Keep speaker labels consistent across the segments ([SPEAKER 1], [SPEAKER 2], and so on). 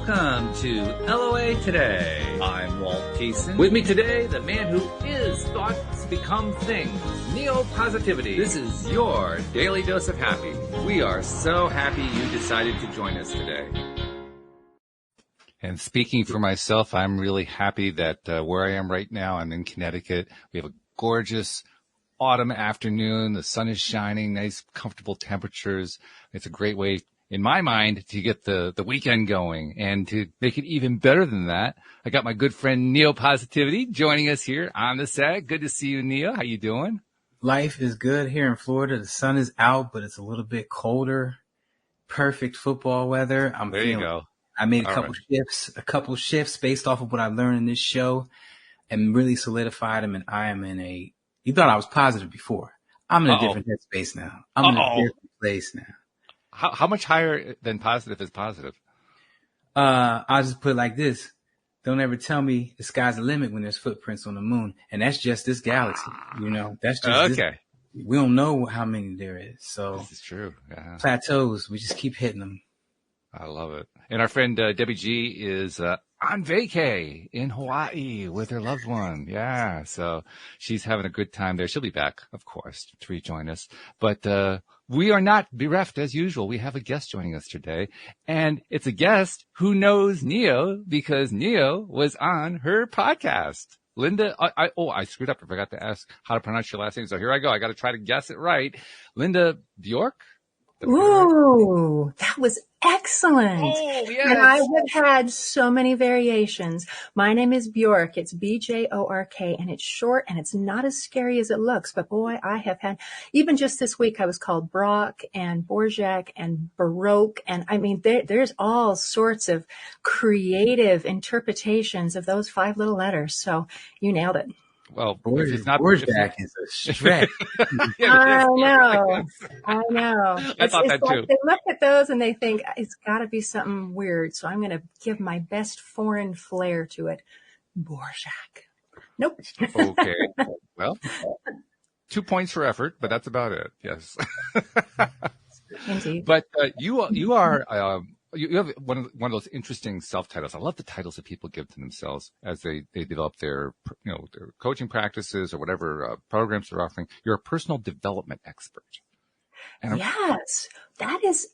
[SPEAKER 1] Welcome to LOA Today. I'm Walt Jason. With me today, the man who is thoughts become things, neo-positivity. This is your daily dose of happy. We are so happy you decided to join us today.
[SPEAKER 2] And speaking for myself, I'm really happy that where I am right now, I'm in Connecticut. We have a gorgeous autumn afternoon. The sun is shining, nice, comfortable temperatures. It's a great way, in my mind, to get the weekend going. And to make it even better than that, I got my good friend Neo Positivity joining us here on the set. Good to see you, Neo. How you doing?
[SPEAKER 3] Life is good here in Florida. The sun is out, but it's a little bit colder. Perfect football weather.
[SPEAKER 2] There you go.
[SPEAKER 3] I made a couple shifts based off of what I learned in this show and really solidified them. And I am you thought I was positive before. I'm in a different headspace now. I'm in a different place now.
[SPEAKER 2] How much higher than positive is positive?
[SPEAKER 3] I'll just put it like this. Don't ever tell me the sky's the limit when there's footprints on the moon. And that's just this galaxy. You know, that's just
[SPEAKER 2] okay.
[SPEAKER 3] We don't know how many there is. So
[SPEAKER 2] this is true. Yeah.
[SPEAKER 3] Plateaus, we just keep hitting them.
[SPEAKER 2] I love it. And our friend Debbie G is on vacay in Hawaii with her loved one. Yeah, so she's having a good time there. She'll be back, of course, to rejoin us. But we are not bereft as usual. We have a guest joining us today. And it's a guest who knows Neo because Neo was on her podcast. Linda, I screwed up. I forgot to ask how to pronounce your last name. So here I go. I got to try to guess it right. Linda Bjork?
[SPEAKER 4] Ooh, that was excellent.
[SPEAKER 2] Oh, yes.
[SPEAKER 4] And I have had so many variations. My name is Bjork. It's Bjork, and it's short and it's not as scary as it looks. But boy, I have had, even just this week, I was called Brock and Borjak and Baroque. And I mean, there's all sorts of creative interpretations of those 5 little letters. So you nailed it.
[SPEAKER 2] Well,
[SPEAKER 3] Borjak is a stretch.
[SPEAKER 4] I know.
[SPEAKER 2] I thought that too.
[SPEAKER 4] They look at those and they think it's got to be something weird. So I'm going to give my best foreign flair to it. Borjak. Nope.
[SPEAKER 2] Okay. Well, 2 points for effort, but that's about it. Yes.
[SPEAKER 4] Indeed.
[SPEAKER 2] But you are. You have one of those interesting self-titles. I love the titles that people give to themselves as they develop their coaching practices or whatever programs they're offering. You're a personal development expert. And
[SPEAKER 4] yes, that is,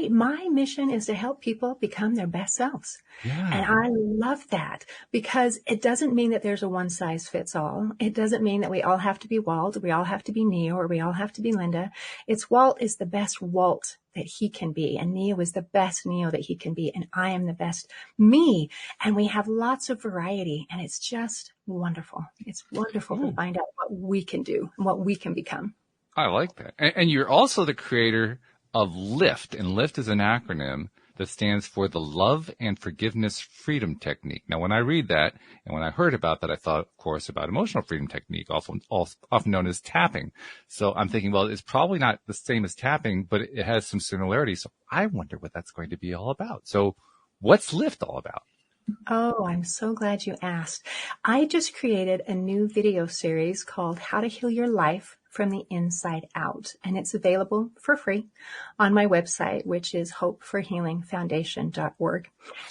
[SPEAKER 4] my mission is to help people become their best selves.
[SPEAKER 2] Yeah.
[SPEAKER 4] And I love that because it doesn't mean that there's a one size fits all. It doesn't mean that we all have to be Walt, or we all have to be Neo, or we all have to be Linda. It's Walt is the best Walt that he can be, and Neo is the best Neo that he can be, and I am the best me. And we have lots of variety, and it's just wonderful. It's wonderful to find out what we can do and what we can become.
[SPEAKER 2] I like that. And you're also the creator of LIFT, and LIFT is an acronym that stands for the Love and Forgiveness Freedom Technique. Now, when I read that, and when I heard about that, I thought, of course, about emotional freedom technique, often known as tapping. So I'm thinking, well, it's probably not the same as tapping, but it has some similarities. So I wonder what that's going to be all about. So what's LIFT all about?
[SPEAKER 4] Oh, I'm so glad you asked. I just created a new video series called How to Heal Your Life from the Inside Out, and it's available for free on my website, which is hopeforhealingfoundation.org.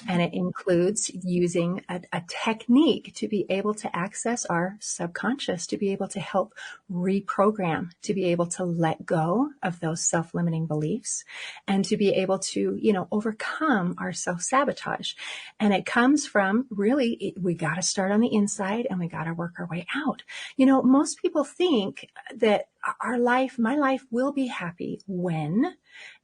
[SPEAKER 4] And it includes using a technique to be able to access our subconscious, to be able to help reprogram, to be able to let go of those self-limiting beliefs, and to be able to, overcome our self-sabotage. And it comes from really, we got to start on the inside and we got to work our way out. Most people think that my life will be happy when,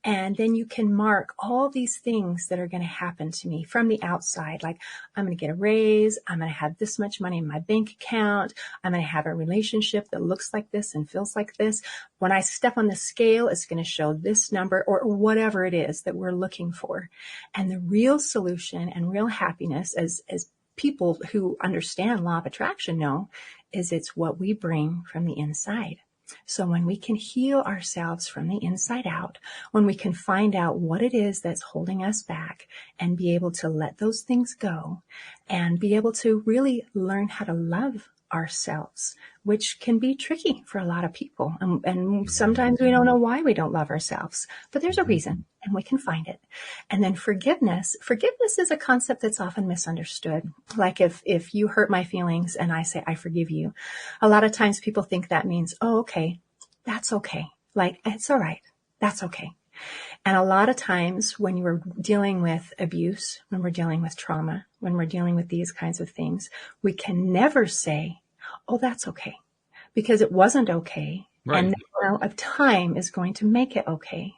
[SPEAKER 4] and then you can mark all these things that are going to happen to me from the outside. Like, I'm going to get a raise. I'm going to have this much money in my bank account. I'm going to have a relationship that looks like this and feels like this. When I step on the scale, it's going to show this number or whatever it is that we're looking for. And the real solution and real happiness, as people who understand law of attraction know, is it's what we bring from the inside. So when we can heal ourselves from the inside out, when we can find out what it is that's holding us back and be able to let those things go and be able to really learn how to love ourselves, which can be tricky for a lot of people. And sometimes we don't know why we don't love ourselves, but there's a reason and we can find it. And then forgiveness is a concept that's often misunderstood. Like if you hurt my feelings and I say, I forgive you, a lot of times people think that means, oh, okay, that's okay. Like, it's all right. That's okay. And a lot of times when you're dealing with abuse, when we're dealing with trauma, when we're dealing with these kinds of things, we can never say, oh, that's okay, because it wasn't okay. Right. And the amount of time is going to make it okay.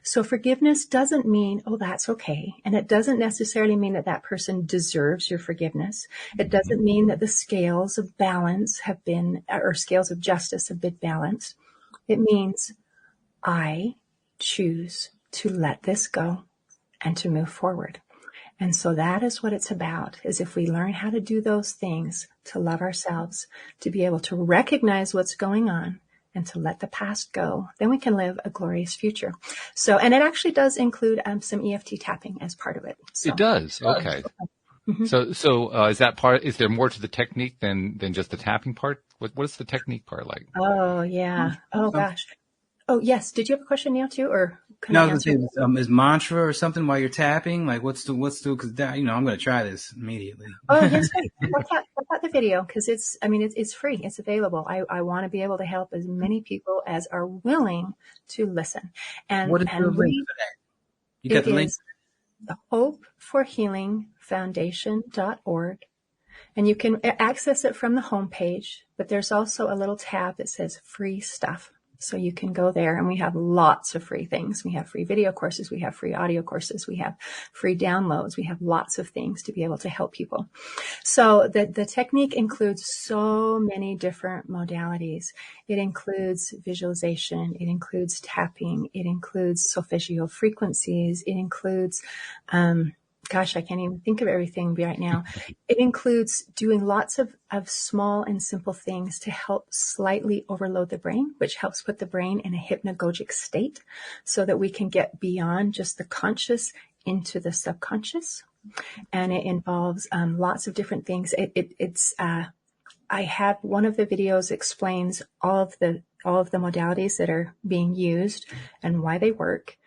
[SPEAKER 4] So forgiveness doesn't mean, oh, that's okay. And it doesn't necessarily mean that that person deserves your forgiveness. It doesn't mean that the scales of balance have been, or scales of justice have been balanced. It means I choose to let this go and to move forward. And so that is what it's about, is if we learn how to do those things, to love ourselves, to be able to recognize what's going on and to let the past go, then we can live a glorious future. So, and it actually does include some EFT tapping as part of it. So,
[SPEAKER 2] it does. Okay. Mm-hmm. So is that part, is there more to the technique than just the tapping part? What's the technique part like?
[SPEAKER 4] Oh, yeah. Oh, gosh. Oh, yes. Did you have a question, Neil, too? Or
[SPEAKER 3] no, I was going to say, is mantra or something while you're tapping? Like, what's the, because, I'm going to try this immediately.
[SPEAKER 4] Oh, yes. Check out the video, because it's free. It's available. I want to be able to help as many people as are willing to listen. And
[SPEAKER 3] what is the link for that? You got the link?
[SPEAKER 4] The hopeforhealingfoundation.org. And you can access it from the homepage, but there's also a little tab that says free stuff. So you can go there, and we have lots of free things. We have free video courses. We have free audio courses. We have free downloads. We have lots of things to be able to help people. So the technique includes so many different modalities. It includes visualization. It includes tapping. It includes solfeggio frequencies. It includes, gosh, I can't even think of everything right now. It includes doing lots of small and simple things to help slightly overload the brain, which helps put the brain in a hypnagogic state so that we can get beyond just the conscious into the subconscious. And it involves lots of different things. I have one of the videos explains all of the modalities that are being used and why they work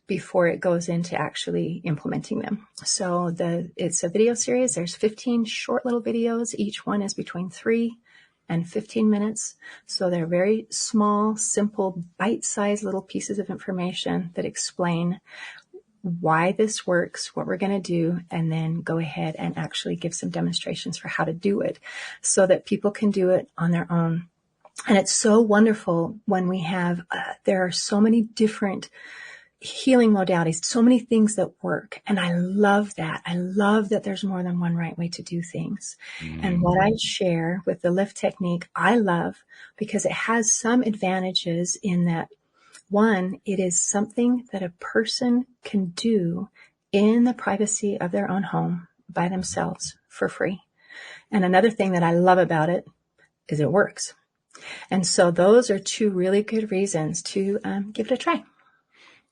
[SPEAKER 4] before it goes into actually implementing them. So it's a video series. There's 15 short little videos. Each one is between 3 and 15 minutes. So they're very small, simple, bite-sized little pieces of information that explain why this works, what we're going to do, and then go ahead and actually give some demonstrations for how to do it so that people can do it on their own. And it's so wonderful when we have, there are so many different healing modalities, so many things that work. And I love that. I love that there's more than one right way to do things. And what I share with the lift technique, I love because it has some advantages in that, one, it is something that a person can do in the privacy of their own home by themselves for free. And another thing that I love about it is it works. And so those are two really good reasons to give it a try.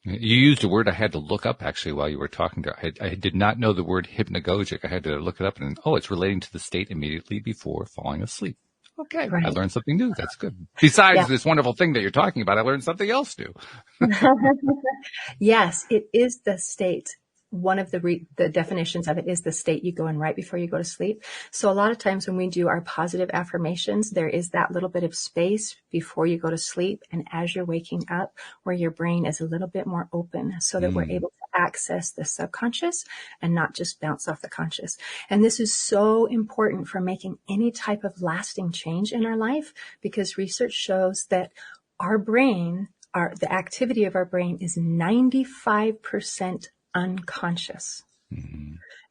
[SPEAKER 2] You used a word I had to look up actually while you were talking to. I did not know the word hypnagogic. I had to look it up, and it's relating to the state immediately before falling asleep. Okay, right. I learned something new. That's good. Besides this wonderful thing that you're talking about, I learned something else new.
[SPEAKER 4] Yes, it is the state. One of the definitions of it is the state you go in right before you go to sleep. So a lot of times when we do our positive affirmations, there is that little bit of space before you go to sleep and as you're waking up where your brain is a little bit more open so that we're able to access the subconscious and not just bounce off the conscious. And this is so important for making any type of lasting change in our life because research shows that our brain, the activity of our brain is 95% unconscious.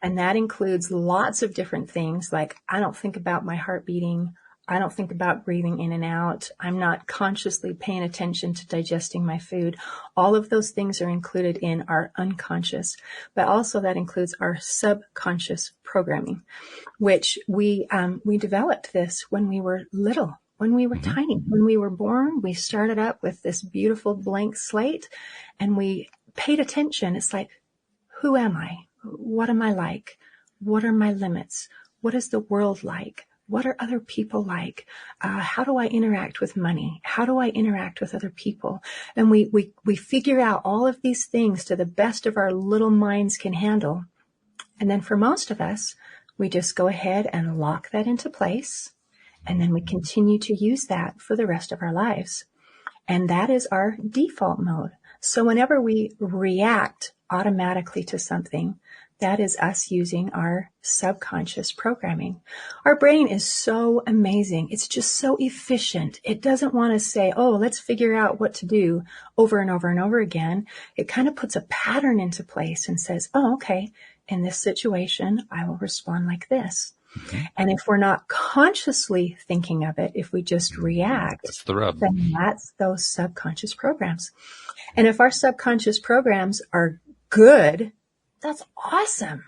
[SPEAKER 4] And that includes lots of different things like I don't think about my heart beating. I don't think about breathing in and out. I'm not consciously paying attention to digesting my food. All of those things are included in our unconscious, but also that includes our subconscious programming, which we developed this when we were little. When we were tiny, when we were born, we started up with this beautiful blank slate and we paid attention. It's like, who am I? What am I like? What are my limits? What is the world like? What are other people like? How do I interact with money? How do I interact with other people? And we figure out all of these things to the best of our little minds can handle. And then for most of us, we just go ahead and lock that into place. And then we continue to use that for the rest of our lives. And that is our default mode. So whenever we react automatically to something, that is us using our subconscious programming. Our brain is so amazing. It's just so efficient. It doesn't want to say, oh, let's figure out what to do over and over and over again. It kind of puts a pattern into place and says, oh, okay, in this situation, I will respond like this. Mm-hmm. And if we're not consciously thinking of it, if we just react,
[SPEAKER 2] that's the rub.
[SPEAKER 4] Then that's those subconscious programs. And if our subconscious programs are good, that's awesome.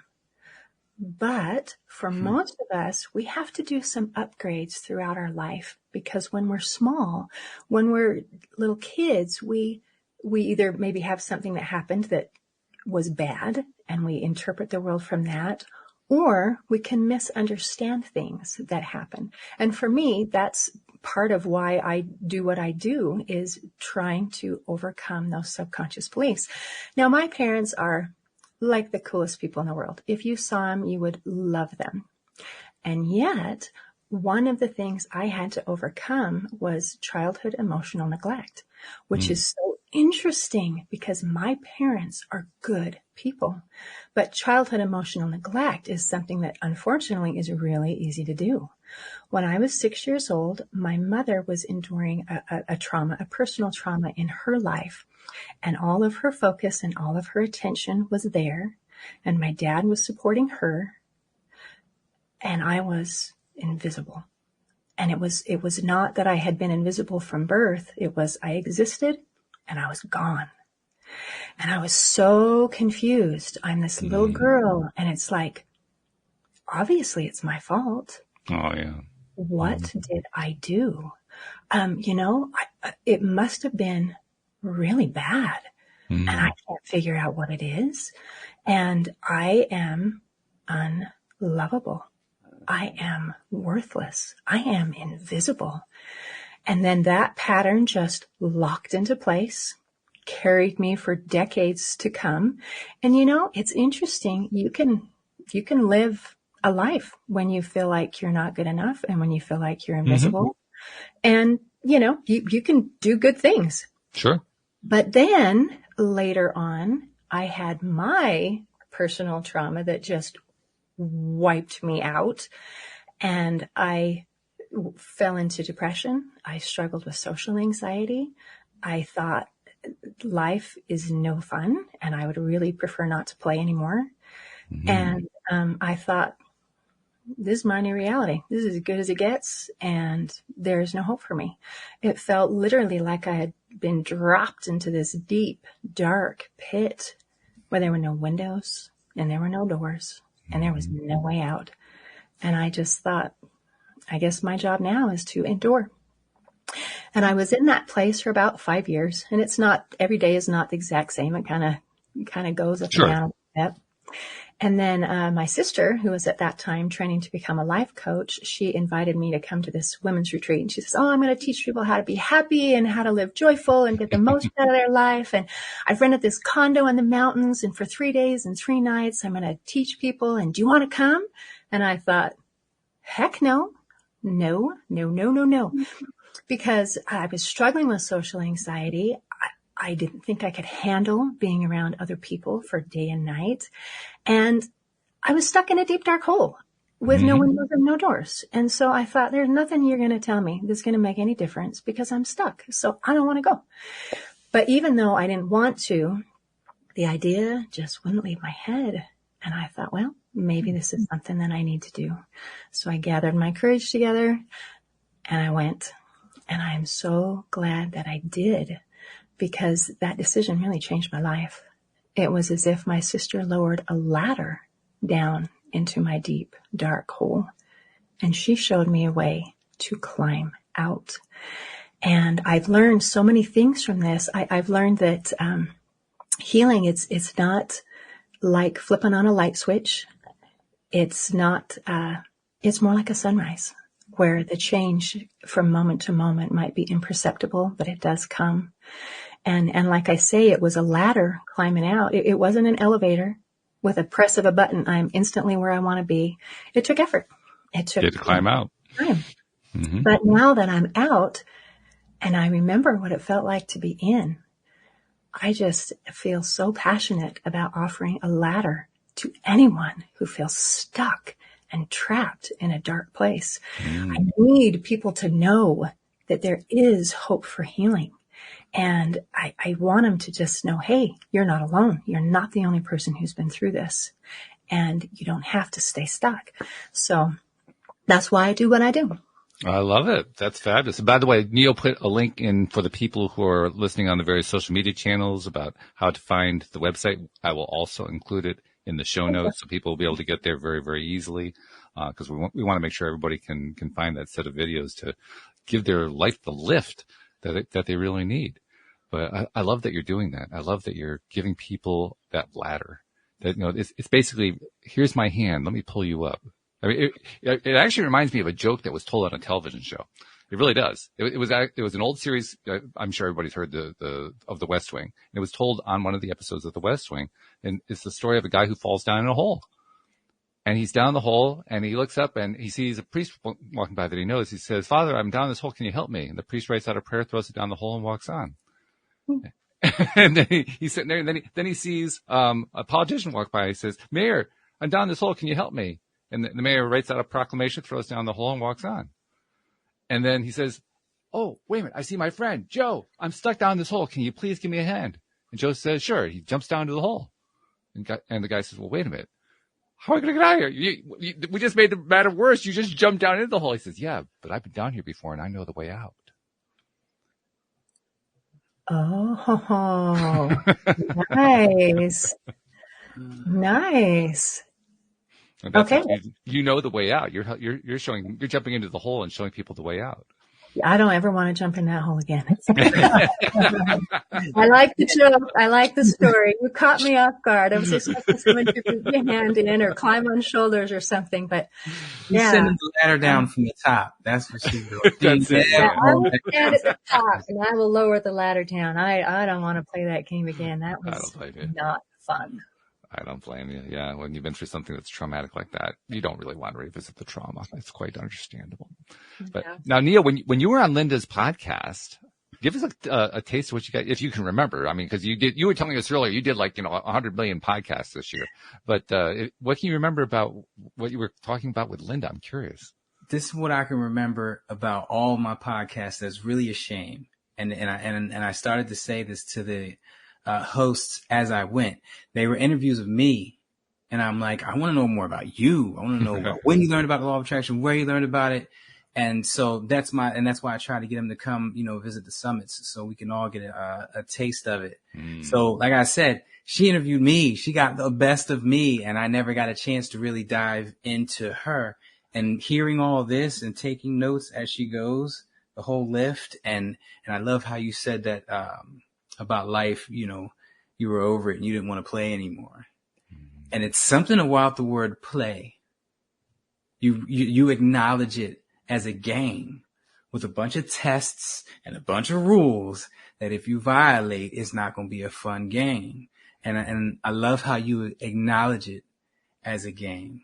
[SPEAKER 4] But for most of us, we have to do some upgrades throughout our life, because when we're small, when we're little kids, we either maybe have something that happened that was bad and we interpret the world from that, or we can misunderstand things that happen. And for me, that's part of why I do what I do, is trying to overcome those subconscious beliefs. Now, my parents are like the coolest people in the world. If you saw them, you would love them. And yet, one of the things I had to overcome was childhood emotional neglect, which is so interesting because my parents are good people. But childhood emotional neglect is something that unfortunately is really easy to do. When I was 6 years old, my mother was enduring a trauma, a personal trauma in her life. And all of her focus and all of her attention was there. And my dad was supporting her. And I was invisible. And it was not that I had been invisible from birth. It was I existed and I was gone. And I was so confused. I'm this little girl. And it's like, obviously it's my fault.
[SPEAKER 2] Oh, yeah.
[SPEAKER 4] What did I do? It must have been really bad. And I can't figure out what it is. And I am unlovable. I am worthless. I am invisible. And then that pattern just locked into place, carried me for decades to come. And it's interesting. You can live a life when you feel like you're not good enough and when you feel like you're invisible. And, you can do good things.
[SPEAKER 2] Sure.
[SPEAKER 4] But then later on, I had my personal trauma that just wiped me out. And I fell into depression. I struggled with social anxiety. I thought life is no fun and I would really prefer not to play anymore. And I thought, this is my new reality. This is as good as it gets, and there's no hope for me. It felt literally like I had been dropped into this deep, dark pit where there were no windows and there were no doors and there was no way out. And I just thought, I guess my job now is to endure. And I was in that place for about 5 years, and it's not, every day is not the exact same. It kind of goes up and down a bit. And then my sister, who was at that time training to become a life coach, she invited me to come to this women's retreat. And she says, I'm going to teach people how to be happy and how to live joyful and get the most out of their life. And I've rented this condo in the mountains, and for 3 days and 3 nights, I'm going to teach people. And do you want to come? And I thought, heck no. No. Because I was struggling with social anxiety. I didn't think I could handle being around other people for day and night. And I was stuck in a deep, dark hole with no windows and no doors. And so I thought, there's nothing you're going to tell me that's going to make any difference because I'm stuck. So I don't want to go. But even though I didn't want to, the idea just wouldn't leave my head. And I thought, well, maybe this is something that I need to do. So I gathered my courage together and I went. And I am so glad that I did, because that decision really changed my life. It was as if my sister lowered a ladder down into my deep, dark hole, and she showed me a way to climb out. And I've learned so many things from this. I've learned that healing, it's not like flipping on a light switch. It's not, it's more like a sunrise. where the change from moment to moment might be imperceptible, but it does come. And like I say, it was a ladder climbing out. It wasn't an elevator with a press of a button. I'm instantly where I want to be. It took effort. It took
[SPEAKER 2] You had to climb out.
[SPEAKER 4] time.
[SPEAKER 2] Mm-hmm.
[SPEAKER 4] But now that I'm out and I remember what it felt like to be in, I just feel so passionate about offering a ladder to anyone who feels stuck and trapped in a dark place. I need people to know that there is hope for healing. And I want them to just know, hey, you're not alone. You're not the only person who's been through this. And you don't have to stay stuck. So that's why I do what I do.
[SPEAKER 2] I love it. That's fabulous. And by the way, Neil put a link in for the people who are listening on the various social media channels about how to find the website. I will also include it in the show notes so people will be able to get there very, very easily. Cause we want to make sure everybody can find that set of videos to give their life the lift that they really need. But I love that you're doing that. I love that you're giving people that ladder that, it's basically, here's my hand. Let me pull you up. I mean, it actually reminds me of a joke that was told on a television show. It really does. It was an old series. I'm sure everybody's heard of the West Wing. It was told on one of the episodes of the West Wing. And it's the story of a guy who falls down in a hole. And he's down the hole and he looks up and he sees a priest walking by that he knows. He says, "Father, I'm down this hole. Can you help me?" And the priest writes out a prayer, throws it down the hole and walks on. And then he's sitting there and then he sees, a politician walk by. He says, "Mayor, I'm down this hole. Can you help me?" And the mayor writes out a proclamation, throws down the hole and walks on. And then he says, "Oh, wait a minute. I see my friend, Joe. I'm stuck down this hole. Can you please give me a hand?" And Joe says, "Sure." He jumps down to the hole. And the guy says, "Well, wait a minute. How are we going to get out of here? We just made the matter worse. You just jumped down into the hole." He says, "Yeah, but I've been down here before and I know the way out."
[SPEAKER 4] Oh, nice. Nice.
[SPEAKER 2] And that's
[SPEAKER 4] Okay.
[SPEAKER 2] you know the way out. You're jumping into the hole and showing people the way out.
[SPEAKER 4] I don't ever want to jump in that hole again. I like the joke. I like the story. You caught me off guard. I was expecting someone to put your hand in or climb on shoulders or something, but
[SPEAKER 3] You're
[SPEAKER 4] yeah.
[SPEAKER 3] sending the ladder down from the top. That's what she's doing.
[SPEAKER 2] That's it.
[SPEAKER 4] Yeah, I will stand at the top and I will lower the ladder down. I don't want to play that game again. That was not fun.
[SPEAKER 2] I don't blame you. Yeah, when you've been through something that's traumatic like that, you don't really want to revisit the trauma. It's quite understandable. But now, Neil, when you were on Linda's podcast, give us a taste of what you got, if you can remember. I mean, because you were telling us earlier, you did 100 million podcasts this year. But what can you remember about what you were talking about with Linda? I'm curious.
[SPEAKER 3] This is what I can remember about all my podcasts. That's really a shame. And I started to say this to the hosts as I went. They were interviews of me, and I'm like, I want to know more about you. I want to know about when you learned about the law of attraction, where you learned about it. And so that's why I try to get them to come, visit the summits so we can all get a taste of it. So like I said, she interviewed me. She got the best of me, and I never got a chance to really dive into her. And hearing all this and taking notes as she goes, the whole lift. And I love how you said that, about life, you were over it and you didn't want to play anymore. And it's something about the word play. You acknowledge it as a game with a bunch of tests and a bunch of rules that if you violate, it's not going to be a fun game. And I love how you acknowledge it as a game.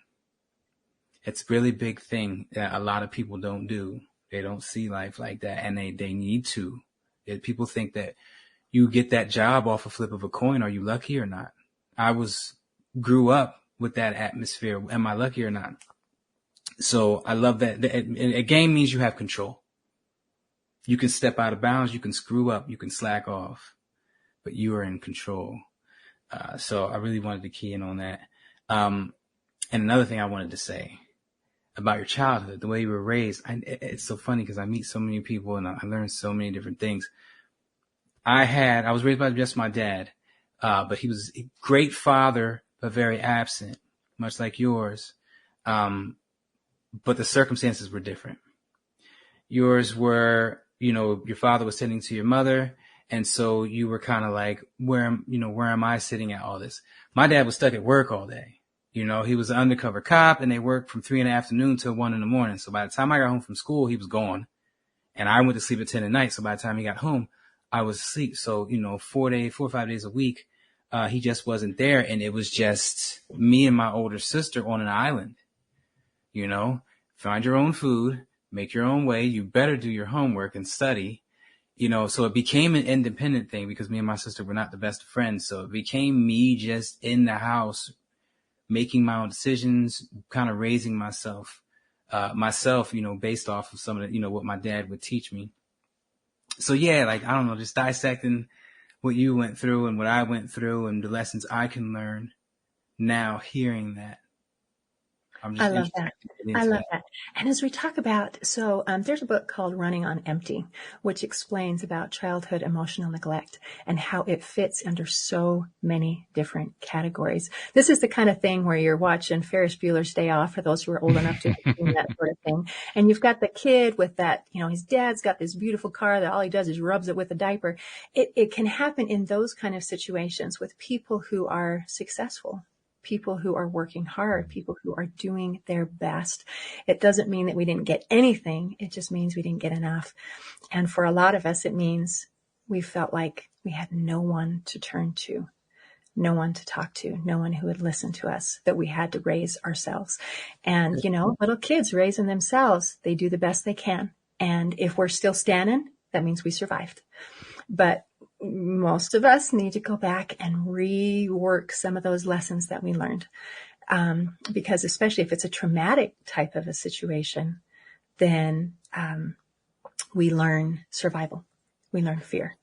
[SPEAKER 3] It's a really big thing that a lot of people don't do. They don't see life like that, and they need to. People think that you get that job off a flip of a coin. Are you lucky or not? I grew up with that atmosphere. Am I lucky or not? So I love that. A game means you have control. You can step out of bounds. You can screw up. You can slack off, but you are in control. So I really wanted to key in on that. And another thing I wanted to say about your childhood, the way you were raised. It's so funny because I meet so many people and I learn so many different things. I was raised by just my dad, but he was a great father, but very absent, much like yours. But the circumstances were different. Yours were, your father was tending to your mother. And so you were kind of like, where am I sitting at all this? My dad was stuck at work all day. He was an undercover cop, and they worked from 3 in the afternoon till 1 in the morning. So by the time I got home from school, he was gone. And I went to sleep at 10 at night. So by the time he got home, I was asleep. So, 4 or 5 days a week, he just wasn't there. And it was just me and my older sister on an island. Find your own food, make your own way. You better do your homework and study. So it became an independent thing because me and my sister were not the best of friends. So it became me just in the house, making my own decisions, kind of raising myself, based off of some of the, what my dad would teach me. So yeah, I don't know, just dissecting what you went through and what I went through and the lessons I can learn now hearing that.
[SPEAKER 4] I love that. I love that. And as we talk about, there's a book called Running on Empty, which explains about childhood emotional neglect and how it fits under so many different categories. This is the kind of thing where you're watching Ferris Bueller's Day Off, for those who are old enough to have seen that sort of thing. And you've got the kid with that, his dad's got this beautiful car that all he does is rubs it with a diaper. It can happen in those kind of situations with people who are successful, people who are working hard, people who are doing their best. It doesn't mean that we didn't get anything. It just means we didn't get enough. And for a lot of us, it means we felt like we had no one to turn to, no one to talk to, no one who would listen to us, that we had to raise ourselves. And, little kids raising themselves, they do the best they can. And if we're still standing, that means we survived. But most of us need to go back and rework some of those lessons that we learned. Because especially if it's a traumatic type of a situation, then we learn survival. We learn fear.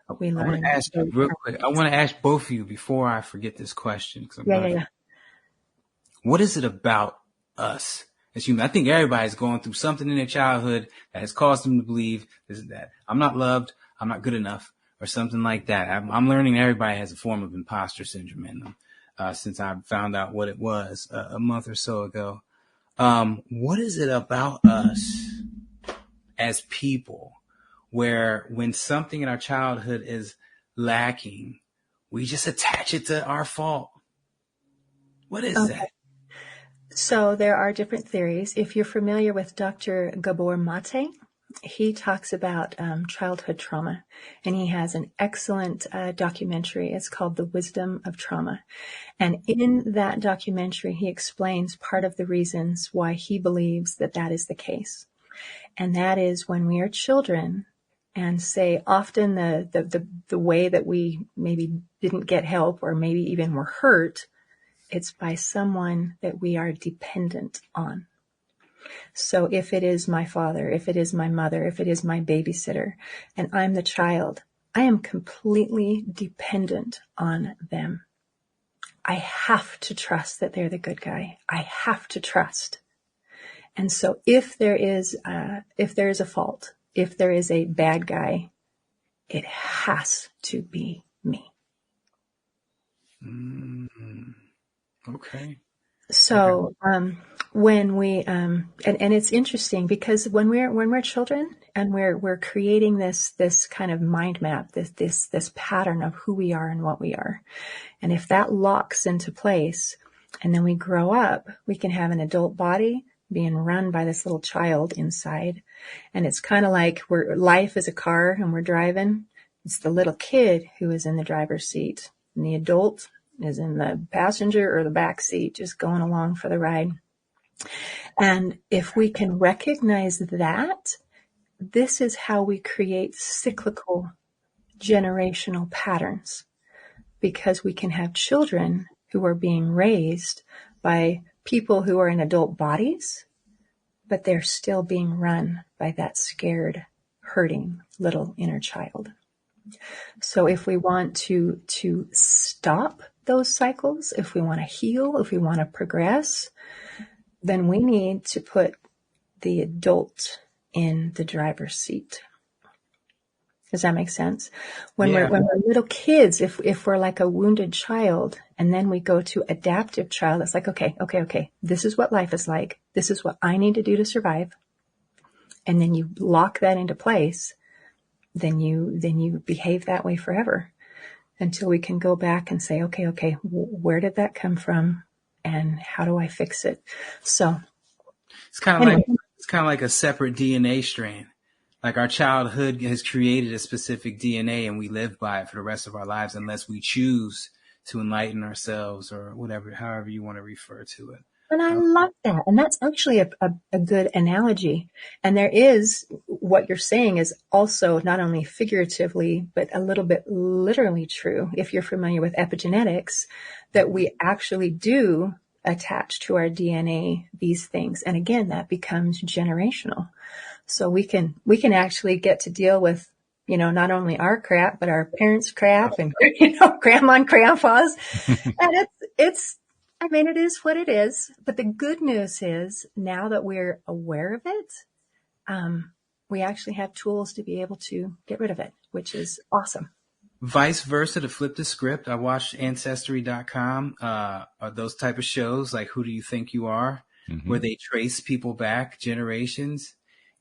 [SPEAKER 4] I
[SPEAKER 3] want to ask you real quick. I want to ask both of you before I forget this question.
[SPEAKER 4] Yeah.
[SPEAKER 3] What is it about us as humans? I think everybody's going through something in their childhood that has caused them to believe this and that. I'm not loved. I'm not good enough. Or something like that. I'm learning everybody has a form of imposter syndrome in them since I found out what it was a month or so ago. What is it about us as people where when something in our childhood is lacking, we just attach it to our fault? What is that?
[SPEAKER 4] So there are different theories. If you're familiar with Dr. Gabor Mate, he talks about childhood trauma, and he has an excellent documentary. It's called The Wisdom of Trauma. And in that documentary, he explains part of the reasons why he believes that that is the case. And that is when we are children and say often the way that we maybe didn't get help or maybe even were hurt, it's by someone that we are dependent on. So if it is my father, if it is my mother, if it is my babysitter, and I'm the child, I am completely dependent on them. I have to trust that they're the good guy. I have to trust. And so if there is a fault, if there is a bad guy, it has to be me.
[SPEAKER 3] Okay.
[SPEAKER 4] So, when we, and it's interesting because when we're children and we're creating this kind of mind map, this pattern of who we are and what we are. And if that locks into place and then we grow up, we can have an adult body being run by this little child inside. And it's kind of like life is a car and we're driving. It's the little kid who is in the driver's seat and the adult is in the passenger or the back seat, just going along for the ride. And if we can recognize that, this is how we create cyclical generational patterns, because we can have children who are being raised by people who are in adult bodies, but they're still being run by that scared, hurting little inner child. So if we want to stop those cycles, if we want to heal, if we want to progress, then we need to put the adult in the driver's seat. Does that make sense? When we're little kids, if we're like a wounded child and then we go to adaptive child, it's like, okay. This is what life is like. This is what I need to do to survive. And then you lock that into place. Then you behave that way forever until we can go back and say, okay, where did that come from? and how do I fix it? So
[SPEAKER 3] it's kind of like a separate DNA strand. Like our childhood has created a specific DNA and we live by it for the rest of our lives unless we choose to enlighten ourselves or whatever, however you want to refer to it.
[SPEAKER 4] And I love that. And that's actually a good analogy. And there is, what you're saying is also not only figuratively, but a little bit literally true. If you're familiar with epigenetics, that we actually do attach to our DNA these things. And again, that becomes generational. So we can actually get to deal with, not only our crap, but our parents' crap and, grandma and grandpa's. And it is what it is. But the good news is now that we're aware of it, we actually have tools to be able to get rid of it, which is awesome.
[SPEAKER 3] Vice versa, to flip the script, I watched Ancestry.com, those type of shows like Who Do You Think You Are, where they trace people back generations.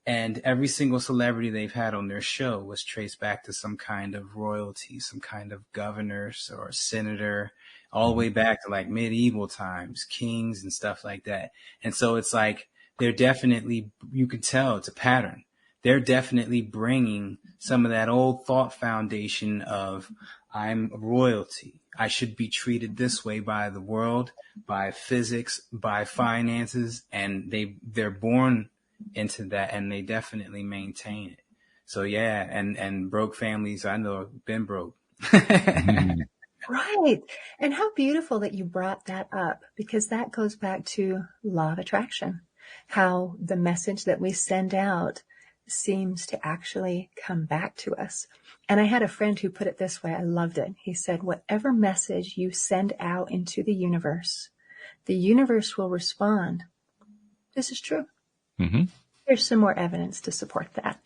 [SPEAKER 3] And every single celebrity they've had on their show was traced back to some kind of royalty, some kind of governor or senator, all the way back to like medieval times, kings and stuff like that. And so it's like they're definitely, you can tell it's a pattern. They're definitely bringing some of that old thought foundation of I'm royalty. I should be treated this way by the world, by physics, by finances. And they're born into that and they definitely maintain it. So yeah, and broke families, I know have been broke.
[SPEAKER 4] Right. And how beautiful that you brought that up, because that goes back to law of attraction, how the message that we send out seems to actually come back to us. And I had a friend who put it this way. I loved it. He said, whatever message you send out into the universe will respond. This is true. Mm-hmm. There's some more evidence to support that.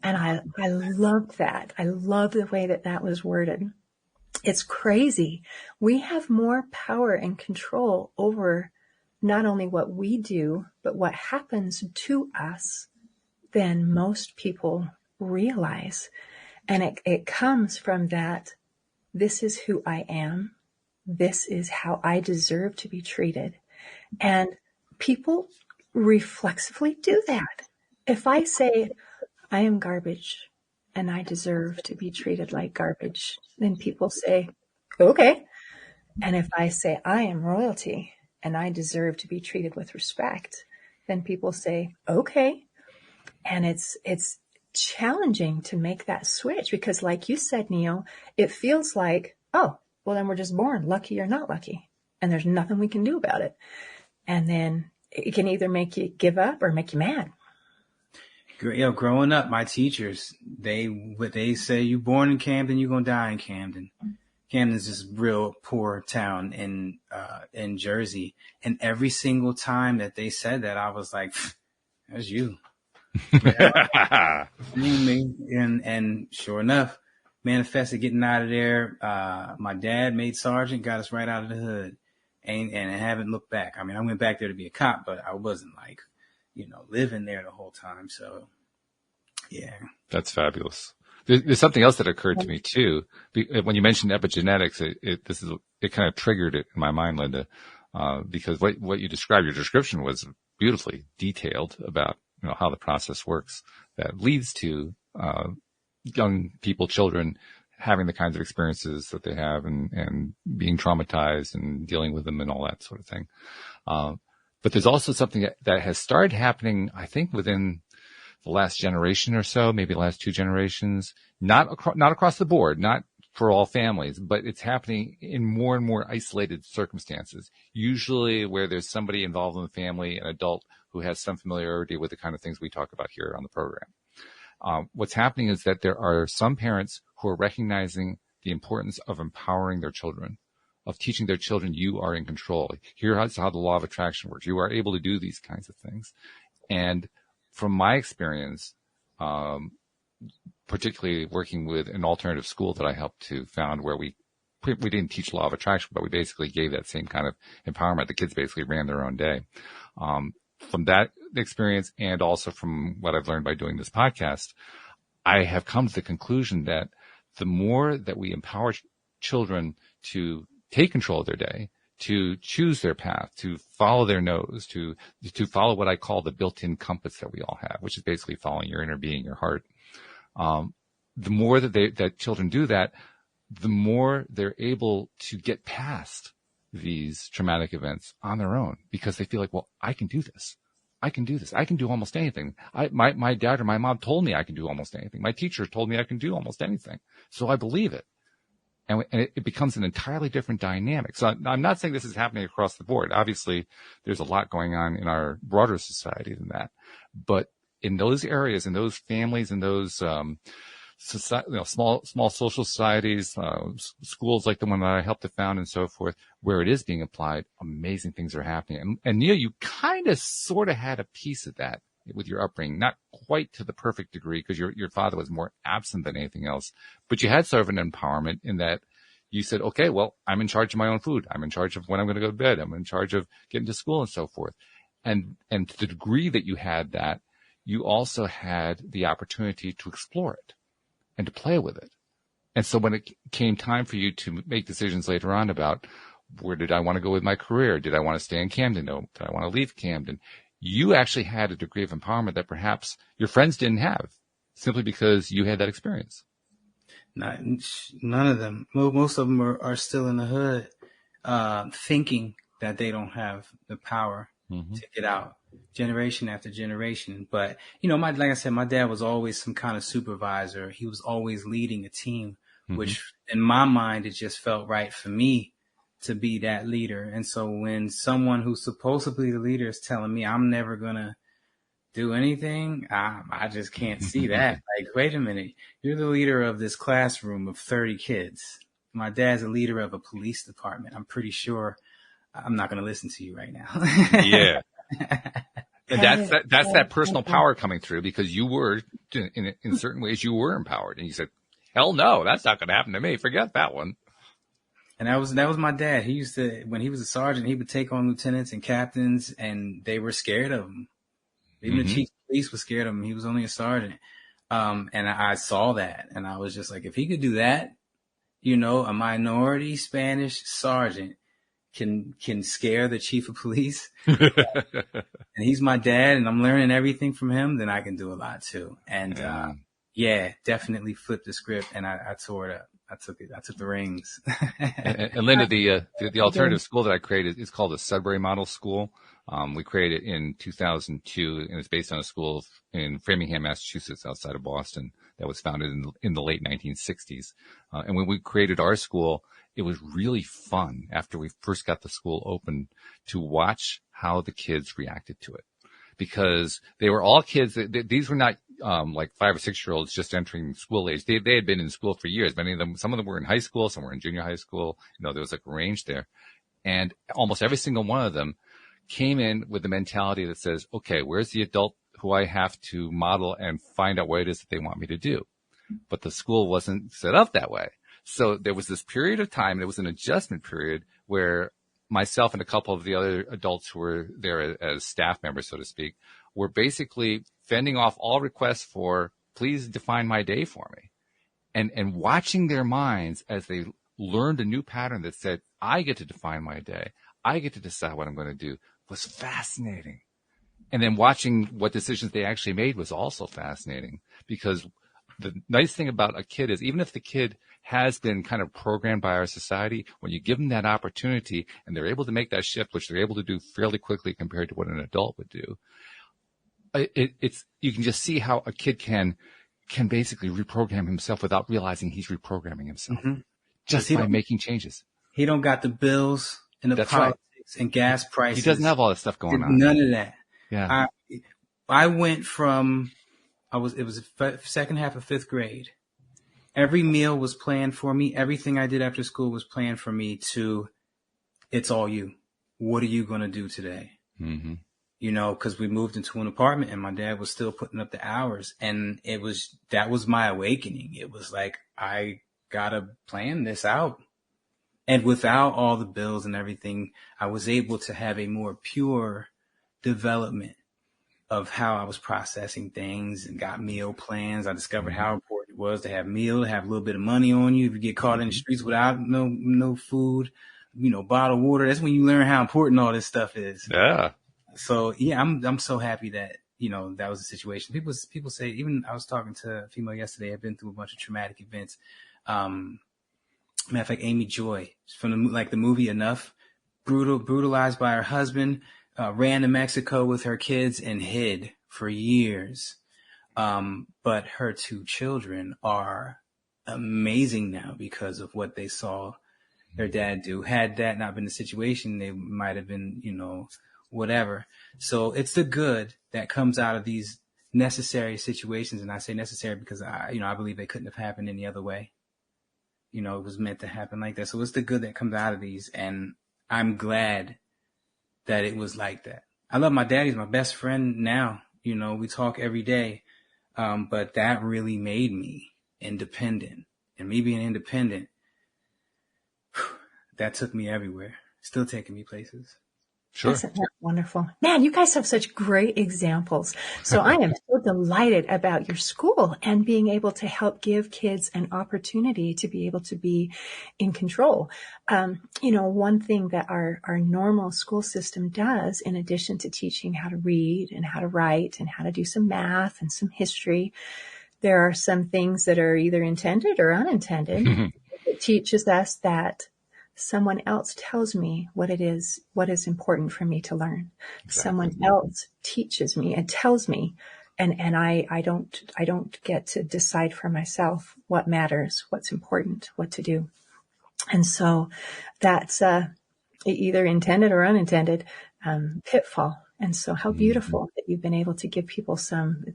[SPEAKER 4] And I loved that. I love the way that was worded. It's crazy. We have more power and control over not only what we do, but what happens to us than most people realize. And it comes from that. This is who I am. This is how I deserve to be treated. And people reflexively do that. If I say I am garbage and I deserve to be treated like garbage, then people say, okay. And if I say I am royalty and I deserve to be treated with respect, then people say, okay. And it's challenging to make that switch because like you said, Neil, it feels like, oh, well then we're just born lucky or not lucky. And there's nothing we can do about it. And then it can either make you give up or make you mad.
[SPEAKER 3] Growing up, my teachers, they say you born in Camden, you're going to die in Camden. Camden's this real poor town in Jersey. And every single time that they said that, I was like, that's you. And sure enough, manifested getting out of there. My dad made sergeant, got us right out of the hood. And I haven't looked back. I mean, I went back there to be a cop, but I wasn't like, living there the whole time. So, yeah.
[SPEAKER 2] That's fabulous. There's something else that occurred to me too. When you mentioned epigenetics, it kind of triggered it in my mind, Linda, because what you described, your description was beautifully detailed about, how the process works that leads to, young people, children, having the kinds of experiences that they have and being traumatized and dealing with them and all that sort of thing. But there's also something that has started happening, I think, within the last generation or so, maybe the last two generations, not across the board, not for all families, but it's happening in more and more isolated circumstances, usually where there's somebody involved in the family, an adult who has some familiarity with the kind of things we talk about here on the program. What's happening is that there are some parents who are recognizing the importance of empowering their children, of teaching their children, you are in control. Here's how the law of attraction works. You are able to do these kinds of things. And from my experience, particularly working with an alternative school that I helped to found where we didn't teach law of attraction, but we basically gave that same kind of empowerment. The kids basically ran their own day. From that experience and also from what I've learned by doing this podcast, I have come to the conclusion that the more that we empower children to take control of their day, to choose their path, to follow their nose, to follow what I call the built-in compass that we all have, which is basically following your inner being, your heart. The more that children do that, the more they're able to get past these traumatic events on their own, because they feel like, well, I can do this. I can do this. I can do almost anything. My dad or my mom told me I can do almost anything. My teacher told me I can do almost anything. So I believe it. And it becomes an entirely different dynamic. So I'm not saying this is happening across the board. Obviously, there's a lot going on in our broader society than that. But in those areas, in those families, in those small social societies, schools like the one that I helped to found and so forth, where it is being applied, amazing things are happening. And Neil, you kind of sort of had a piece of that with your upbringing, not quite to the perfect degree, because your father was more absent than anything else, but you had sort of an empowerment in that you said, okay, well, I'm in charge of my own food. I'm in charge of when I'm going to go to bed. I'm in charge of getting to school and so forth. And to the degree that you had that, you also had the opportunity to explore it and to play with it. And so when it came time for you to make decisions later on about where did I want to go with my career? Did I want to stay in Camden? No. Did I want to leave Camden? You actually had a degree of empowerment that perhaps your friends didn't have, simply because you had that experience.
[SPEAKER 3] None of them. Most of them are still in the hood, thinking that they don't have the power to get out, generation after generation. But, like I said, my dad was always some kind of supervisor. He was always leading a team, which in my mind, it just felt right for me to be that leader. And so when someone who's supposed to be the leader is telling me I'm never going to do anything, I just can't see that. Like, wait a minute, you're the leader of this classroom of 30 kids. My dad's a leader of a police department. I'm pretty sure I'm not going to listen to you right now.
[SPEAKER 2] Yeah. And that's that personal power coming through, because you were, in certain ways, you were empowered. And you said, hell no, that's not going to happen to me. Forget that one.
[SPEAKER 3] And that was my dad. He used to, when he was a sergeant, he would take on lieutenants and captains, and they were scared of him. Even the chief of police was scared of him. He was only a sergeant. And I saw that, and I was just like, if he could do that, a minority Spanish sergeant can scare the chief of police, and he's my dad, and I'm learning everything from him, then I can do a lot too. And definitely flipped the script, and I tore it up. I took the reins.
[SPEAKER 2] and Linda, the alternative school that I created is called the Sudbury Model School. We created it in 2002, and it's based on a school in Framingham, Massachusetts, outside of Boston, that was founded in the late 1960s. And when we created our school, it was really fun after we first got the school open to watch how the kids reacted to it, because they were all kids. These were not like 5 or 6 year olds just entering school age. They had been in school for years. Many of them, some of them were in high school, some were in junior high school. There was like a range there, and almost every single one of them came in with the mentality that says, okay, where's the adult who I have to model and find out what it is that they want me to do? But the school wasn't set up that way. So there was this period of time, and it was an adjustment period, where myself and a couple of the other adults who were there as staff members, so to speak, were basically fending off all requests for, please define my day for me. And watching their minds as they learned a new pattern that said, I get to define my day, I get to decide what I'm going to do, was fascinating. And then watching what decisions they actually made was also fascinating, because the nice thing about a kid is, even if the kid has been kind of programmed by our society, when you give them that opportunity and they're able to make that shift, which they're able to do fairly quickly compared to what an adult would do, it's you can just see how a kid can basically reprogram himself without realizing he's reprogramming himself, just by making changes.
[SPEAKER 3] He don't got the bills and the politics and gas prices.
[SPEAKER 2] He doesn't have all that stuff going on.
[SPEAKER 3] None of that.
[SPEAKER 2] Yeah.
[SPEAKER 3] I went from, it was the second half of 5th grade. Every meal was planned for me. Everything I did after school was planned for me, to, it's all you. What are you going to do today? Mm-hmm. Because we moved into an apartment, and my dad was still putting up the hours. And that was my awakening. It was like, I got to plan this out. And without all the bills and everything, I was able to have a more pure development of how I was processing things, and got meal plans. I discovered how important it was to have meal, to have a little bit of money on you if you get caught in the streets without no food. bottled water. That's when you learn how important all this stuff is.
[SPEAKER 2] Yeah.
[SPEAKER 3] So yeah, I'm so happy that, that was the situation. People say, even I was talking to a female yesterday, I've been through a bunch of traumatic events. Matter of fact, Amy Joy from the movie Enough, brutalized by her husband, ran to Mexico with her kids and hid for years. But her 2 children are amazing now because of what they saw their dad do. Had that not been the situation, they might have been, whatever. So it's the good that comes out of these necessary situations. And I say necessary because I believe they couldn't have happened any other way. It was meant to happen like that. So it's the good that comes out of these. And I'm glad that it was like that. I love my dad. He's my best friend now. We talk every day. But that really made me independent. And me being independent, that took me everywhere. Still taking me places.
[SPEAKER 2] Sure.
[SPEAKER 4] Isn't that wonderful? Man, you guys have such great examples. So I am so delighted about your school and being able to help give kids an opportunity to be able to be in control. One thing that our normal school system does, in addition to teaching how to read and how to write and how to do some math and some history, there are some things that are either intended or unintended. It teaches us that someone else tells me what is important for me to learn. Exactly. Someone else teaches me and tells me, and I don't get to decide for myself what matters, what's important, what to do. And so that's either intended or unintended pitfall. And so how beautiful that you've been able to give people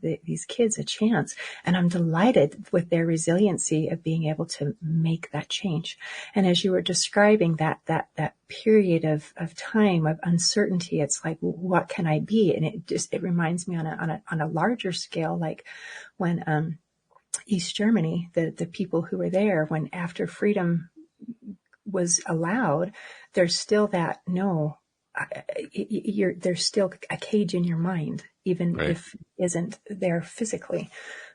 [SPEAKER 4] these kids a chance. And I'm delighted with their resiliency of being able to make that change. And as you were describing that period of time of uncertainty, it's like, what can I be? And it reminds me on a larger scale, like when, East Germany, the people who were there, when after freedom was allowed, there's still that, there's still a cage in your mind, even right. if it isn't there physically.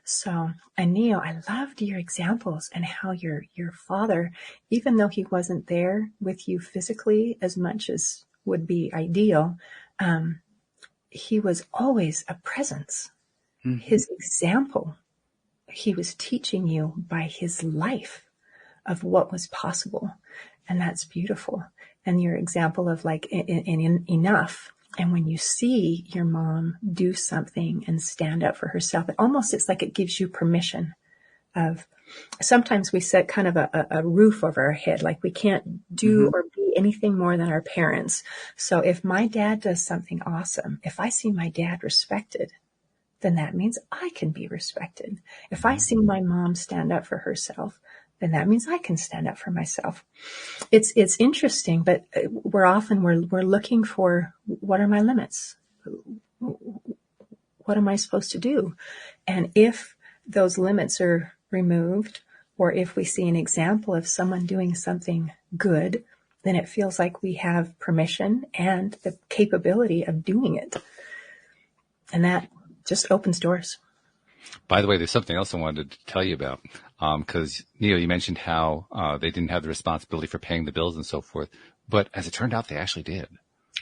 [SPEAKER 4] So, and Neo, I loved your examples and how your father, even though he wasn't there with you physically as much as would be ideal, he was always a presence. Mm-hmm. His example, he was teaching you by his life of what was possible. And that's beautiful. And your example of enough. And when you see your mom do something and stand up for herself, it's like it gives you permission of, sometimes we set kind of a roof over our head, like we can't do or be anything more than our parents. So if my dad does something awesome, if I see my dad respected, then that means I can be respected. If I see my mom stand up for herself, then that means I can stand up for myself. It's interesting, but we're looking for, what are my limits? What am I supposed to do? And if those limits are removed, or if we see an example of someone doing something good, then it feels like we have permission and the capability of doing it. And that just opens doors.
[SPEAKER 2] By the way, there's something else I wanted to tell you about, because Neil, you mentioned how they didn't have the responsibility for paying the bills and so forth, but as it turned out, they actually did.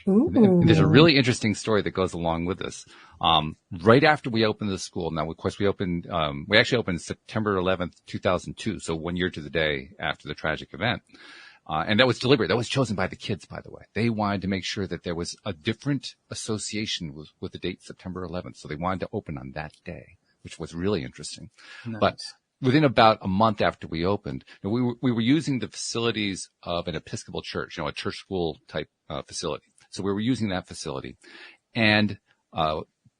[SPEAKER 2] And there's a really interesting story that goes along with this. Right after we opened the school, now of course we actually opened September 11th, 2002, so 1 year to the day after the tragic event. And that was deliberate. That was chosen by the kids, by the way. They wanted to make sure that there was a different association with the date September 11th, so they wanted to open on that day, which was really interesting. Nice. But within about a month after we opened, we were using the facilities of an Episcopal church, a church school type facility. So we were using that facility. And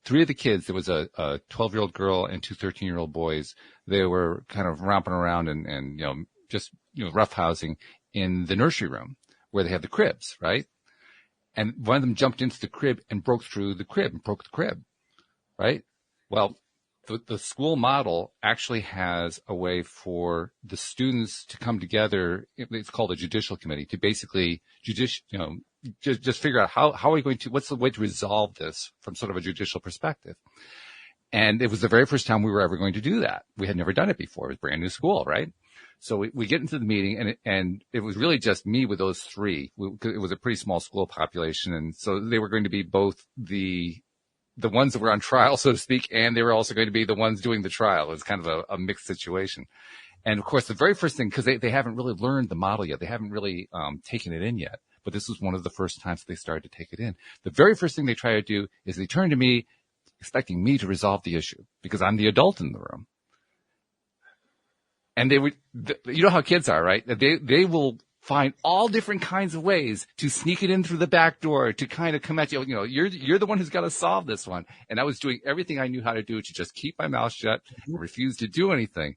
[SPEAKER 2] three of the kids, there was a 12-year-old girl and two 13-year-old boys. They were kind of romping around and just roughhousing in the nursery room where they had the cribs, right? And one of them jumped into the crib and broke through the crib and broke the crib, right? Well, the school model actually has a way for the students to come together. It's called a judicial committee to basically just figure out how are we going to, what's the way to resolve this from sort of a judicial perspective. And it was the very first time we were ever going to do that. We had never done it before. It was a brand new school, right? So we get into the meeting, and it was really just me with those three. It was a pretty small school population, and so they were going to be both the ones that were on trial, so to speak, and they were also going to be the ones doing the trial. It was kind of a mixed situation. And of course, the very first thing, because they haven't really learned the model yet, they haven't really taken it in yet. But this was one of the first times that they started to take it in. The very first thing they try to do is they turn to me, expecting me to resolve the issue because I'm the adult in the room. And they would, you know how kids are, right? They will find all different kinds of ways to sneak it in through the back door to kind of come at you. You know, you're the one who's got to solve this one. And I was doing everything I knew how to do to just keep my mouth shut and refuse to do anything.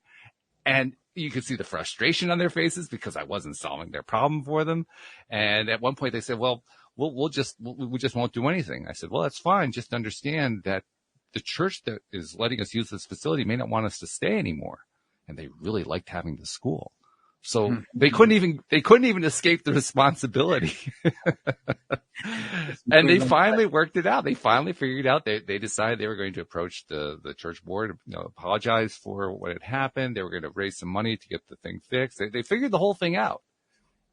[SPEAKER 2] And you could see the frustration on their faces because I wasn't solving their problem for them. And at one point they said, well, we just won't do anything. I said, well, that's fine. Just understand that the church that is letting us use this facility may not want us to stay anymore. And they really liked having the school. So they couldn't even escape the responsibility. And they finally worked it out. They finally figured out they decided they were going to approach the church board, apologize for what had happened. They were going to raise some money to get the thing fixed. They figured the whole thing out.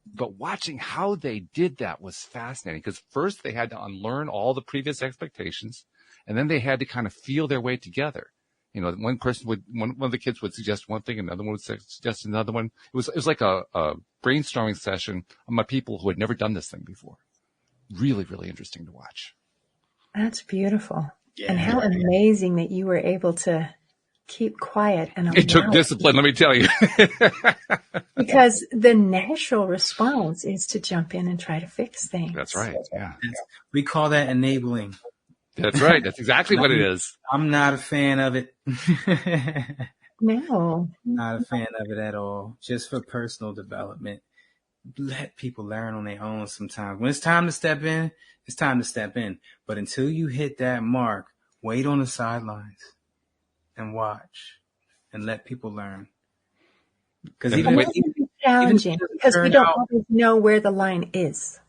[SPEAKER 2] But watching how they did that was fascinating because first they had to unlearn all the previous expectations, and then they had to kind of feel their way together. One of the kids would suggest one thing, another one would suggest another one. It was like a brainstorming session among people who had never done this thing before. Really, really interesting to watch.
[SPEAKER 4] That's beautiful. Yeah. And how amazing that you were able to keep quiet and allow.
[SPEAKER 2] It took discipline, let me tell you.
[SPEAKER 4] Because the natural response is to jump in and try to fix things.
[SPEAKER 2] That's right. Yeah.
[SPEAKER 3] We call that enabling.
[SPEAKER 2] That's right. That's exactly what it is.
[SPEAKER 3] I'm not a fan of it.
[SPEAKER 4] No.
[SPEAKER 3] Not a fan of it at all. Just for personal development. Let people learn on their own sometimes. When it's time to step in, it's time to step in. But until you hit that mark, wait on the sidelines and watch and let people learn. Because
[SPEAKER 4] it's challenging because we don't always know where the line is.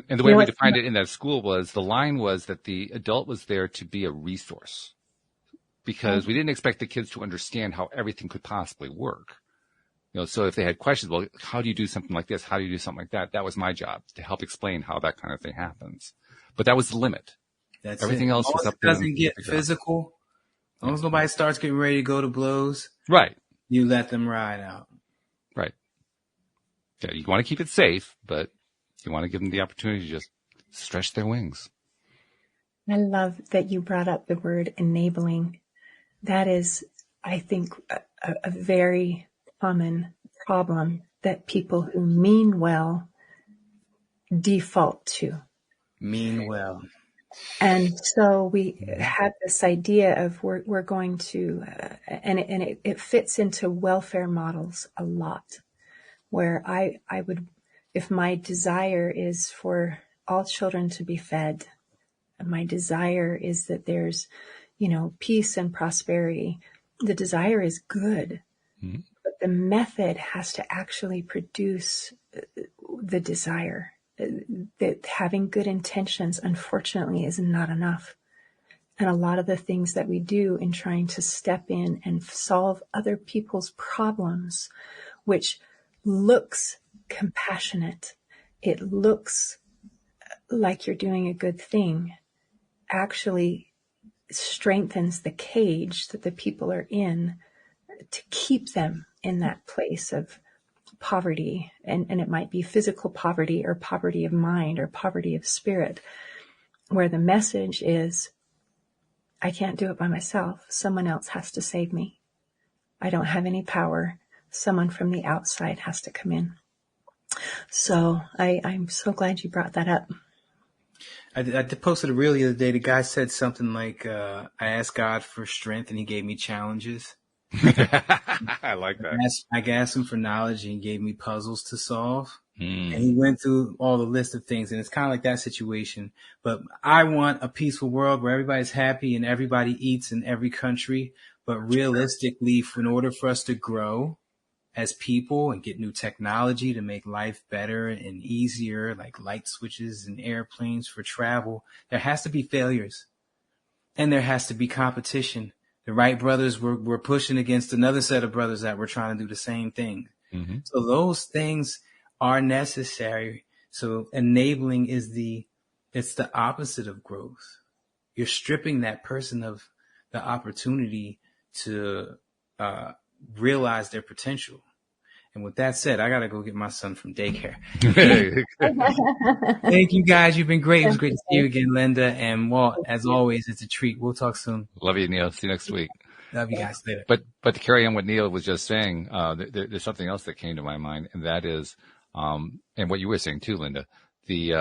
[SPEAKER 2] And the way we defined it in that school was the line was that the adult was there to be a resource because we didn't expect the kids to understand how everything could possibly work. So if they had questions, well, how do you do something like this? How do you do something like that? That was my job to help explain how that kind of thing happens. But that was the limit.
[SPEAKER 3] That's
[SPEAKER 2] everything else was up to them. It doesn't
[SPEAKER 3] get physical. As long as nobody starts getting ready to go to blows.
[SPEAKER 2] Right.
[SPEAKER 3] You let them ride out.
[SPEAKER 2] Right. Yeah. You want to keep it safe, but you want to give them the opportunity to just stretch their wings.
[SPEAKER 4] I love that you brought up the word enabling. That is, I think, a very common problem that people who mean well default to.
[SPEAKER 3] Mean well.
[SPEAKER 4] And so we have this idea of we're going to, and it fits into welfare models a lot, where I would, if my desire is for all children to be fed, and my desire is that there's, peace and prosperity, the desire is good, but the method has to actually produce the desire. That having good intentions, unfortunately, is not enough. And a lot of the things that we do in trying to step in and solve other people's problems, which looks compassionate, it looks like you're doing a good thing, actually strengthens the cage that the people are in to keep them in that place of poverty. And it might be physical poverty or poverty of mind or poverty of spirit, where the message is, I can't do it by myself. Someone else has to save me. I don't have any power. Someone from the outside has to come in. So I'm so glad you brought that up.
[SPEAKER 3] I posted a reel the other day. The guy said something like, I asked God for strength and he gave me challenges.
[SPEAKER 2] I like that.
[SPEAKER 3] I asked him for knowledge and he gave me puzzles to solve. And he went through all the list of things. And it's kind of like that situation. But I want a peaceful world where everybody's happy and everybody eats in every country. But realistically, in order for us to grow as people and get new technology to make life better and easier, like light switches and airplanes for travel, there has to be failures and there has to be competition. The Wright brothers were pushing against another set of brothers that were trying to do the same thing.
[SPEAKER 2] Mm-hmm.
[SPEAKER 3] So those things are necessary. So enabling it's the opposite of growth. You're stripping that person of the opportunity to realize their potential. And with that said, I got to go get my son from daycare. Thank you guys. You've been great. It was great to see you again, Linda. And Walt, as always, it's a treat. We'll talk soon.
[SPEAKER 2] Love you, Neil. See you next week.
[SPEAKER 3] Love you guys later.
[SPEAKER 2] But to carry on what Neil was just saying, there's something else that came to my mind, and that is, and what you were saying too, Linda, the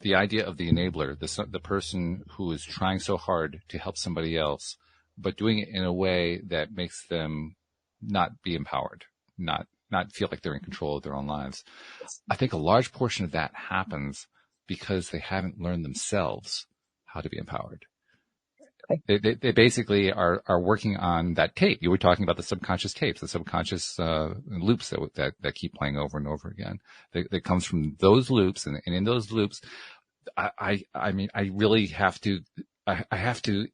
[SPEAKER 2] idea of the enabler, the person who is trying so hard to help somebody else, but doing it in a way that makes them not be empowered, not feel like they're in control of their own lives. I think a large portion of that happens because they haven't learned themselves how to be empowered. They basically are working on that tape. You were talking about the subconscious tapes, the subconscious loops that keep playing over and over again. That comes from those loops, and in those loops, I mean, I really have to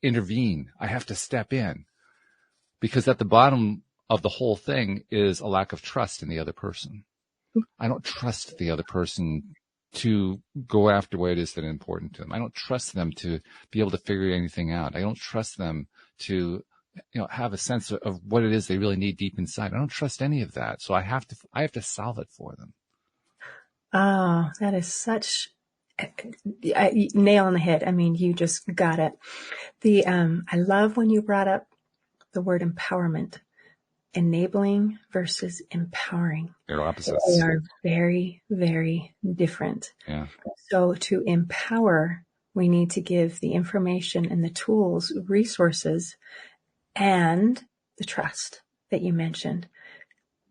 [SPEAKER 2] intervene. I have to step in, because at the bottom of the whole thing is a lack of trust in the other person. I don't trust the other person to go after what it is that is important to them. I don't trust them to be able to figure anything out. I don't trust them to, have a sense of what it is they really need deep inside. I don't trust any of that. So I have to solve it for them.
[SPEAKER 4] Oh, that is such nail on the head. I mean, you just got it. I love when you brought up the word empowerment. Enabling versus empowering.
[SPEAKER 2] They're opposites.
[SPEAKER 4] They are very, very different.
[SPEAKER 2] Yeah.
[SPEAKER 4] So to empower, we need to give the information and the tools, resources, and the trust that you mentioned.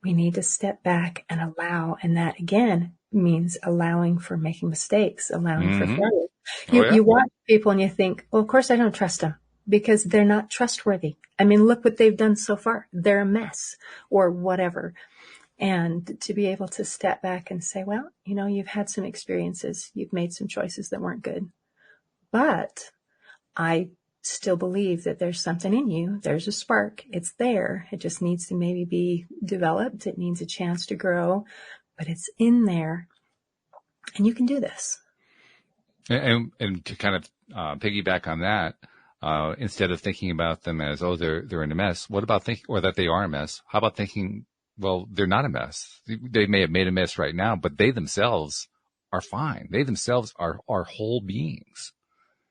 [SPEAKER 4] We need to step back and allow, and that again means allowing for making mistakes, allowing for failure. You watch people and you think, well, of course I don't trust them, because they're not trustworthy. I mean, look what they've done so far. They're a mess or whatever. And to be able to step back and say, well, you've had some experiences. You've made some choices that weren't good. But I still believe that there's something in you. There's a spark. It's there. It just needs to maybe be developed. It needs a chance to grow, but it's in there. And you can do this.
[SPEAKER 2] And to kind of piggyback on that, instead of thinking about them as, they're in a mess, what about or that they are a mess? How about thinking, well, they're not a mess. They may have made a mess right now, but they themselves are fine. They themselves are whole beings.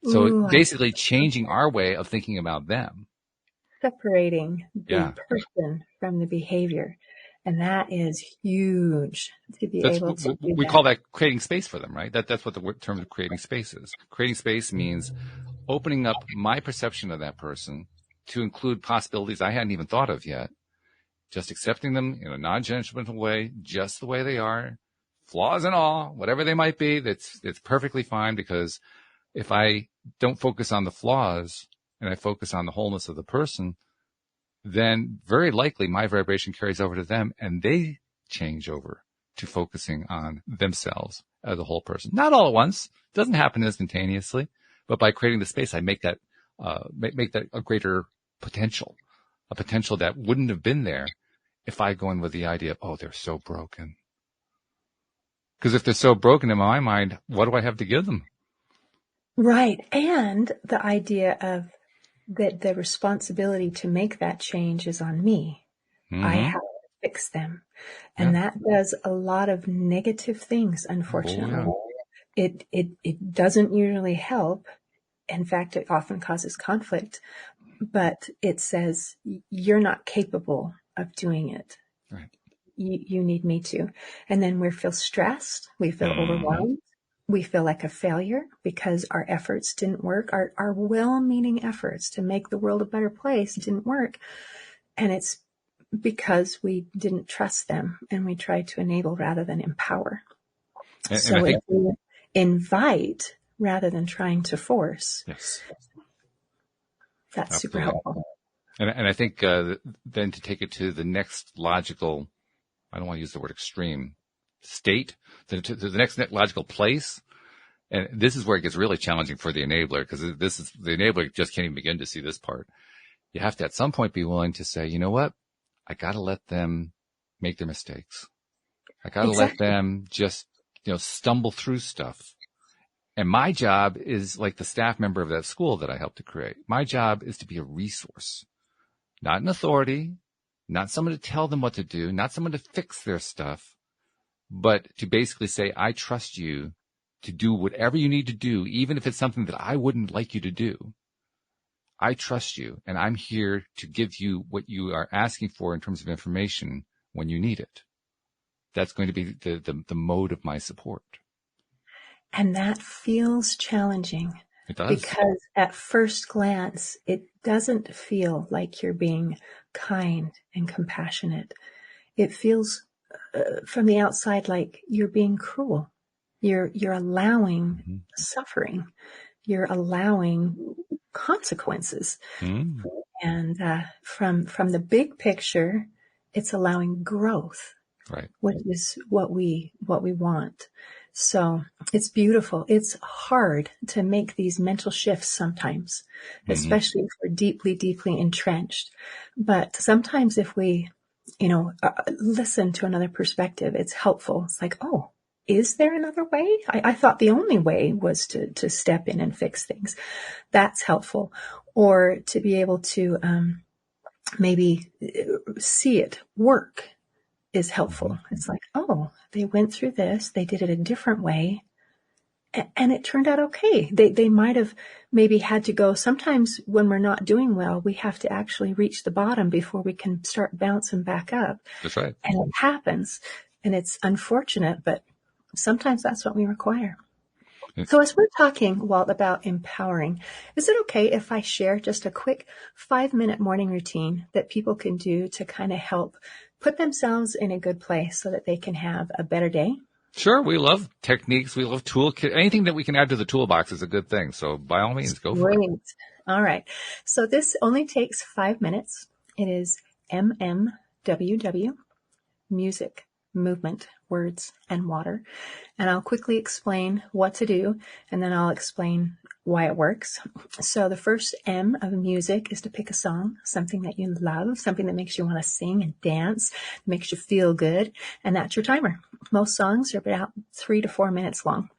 [SPEAKER 2] So basically changing our way of thinking about them.
[SPEAKER 4] Separating the person from the behavior. And that is huge to be able to do
[SPEAKER 2] we call that creating space for them, right? That's what the term of creating space is. Creating space means opening up my perception of that person to include possibilities I hadn't even thought of yet. Just accepting them in a non-judgmental way, just the way they are, flaws and all, whatever they might be, it's perfectly fine, because if I don't focus on the flaws and I focus on the wholeness of the person, then very likely my vibration carries over to them and they change over to focusing on themselves as a whole person. Not all at once. It doesn't happen instantaneously, but by creating the space, I make that a greater potential, a potential that wouldn't have been there if I go in with the idea of, they're so broken. Because if they're so broken in my mind, what do I have to give them?
[SPEAKER 4] Right. And the idea of that the responsibility to make that change is on me. Mm-hmm. I have to fix them. And that does a lot of negative things, unfortunately. Oh, yeah. It doesn't usually help. In fact, it often causes conflict, but it says you're not capable of doing it.
[SPEAKER 2] Right.
[SPEAKER 4] You need me to. And then we feel stressed. We feel overwhelmed. We feel like a failure because our efforts didn't work. Our well-meaning efforts to make the world a better place didn't work. And it's because we didn't trust them and we tried to enable rather than empower. And so if we invite rather than trying to force,
[SPEAKER 2] yes,
[SPEAKER 4] that's absolutely super helpful.
[SPEAKER 2] And I think then to take it to the next logical, I don't want to use the word extreme, state, to the next logical place. And this is where it gets really challenging for the enabler, because the enabler just can't even begin to see this part, you have to at some point be willing to say, you know what? I got to let them make their mistakes. I got to let them just, stumble through stuff. And my job is like the staff member of that school that I helped to create. My job is to be a resource, not an authority, not someone to tell them what to do, not someone to fix their stuff, but to basically say, I trust you to do whatever you need to do, even if it's something that I wouldn't like you to do. I trust you, and I'm here to give you what you are asking for in terms of information when you need it. That's going to be the mode of my support.
[SPEAKER 4] And that feels challenging.
[SPEAKER 2] It does.
[SPEAKER 4] Because at first glance, it doesn't feel like you're being kind and compassionate. It feels from the outside like you're being cruel. You're allowing suffering. You're allowing consequences. And from the big picture, it's allowing growth,
[SPEAKER 2] right?
[SPEAKER 4] Which is what we want. So it's beautiful. It's hard to make these mental shifts sometimes, especially if we're deeply, deeply entrenched. But sometimes if we, listen to another perspective, it's helpful. It's like, oh, is there another way? I thought the only way was to step in and fix things. That's helpful. Or to be able to maybe see it work is helpful. It's like, oh, they went through this, they did it a different way, and it turned out okay. They might have maybe had to go. Sometimes when we're not doing well, we have to actually reach the bottom before we can start bouncing back up.
[SPEAKER 2] That's right.
[SPEAKER 4] And it happens, and it's unfortunate, but sometimes that's what we require. So as we're talking, Walt, about empowering, is it okay if I share just a quick 5-minute morning routine that people can do to kind of help put themselves in a good place so that they can have a better day?
[SPEAKER 2] Sure. We love techniques. We love toolkit. Anything that we can add to the toolbox is a good thing. So by all means, go for it.
[SPEAKER 4] All right. So this only takes 5 minutes. It is MMWW, music, movement, words, and water. And I'll quickly explain what to do, and then I'll explain why it works. So the first M of music is to pick a song, something that you love, something that makes you want to sing and dance, makes you feel good, and that's your timer. Most songs are about 3 to 4 minutes long.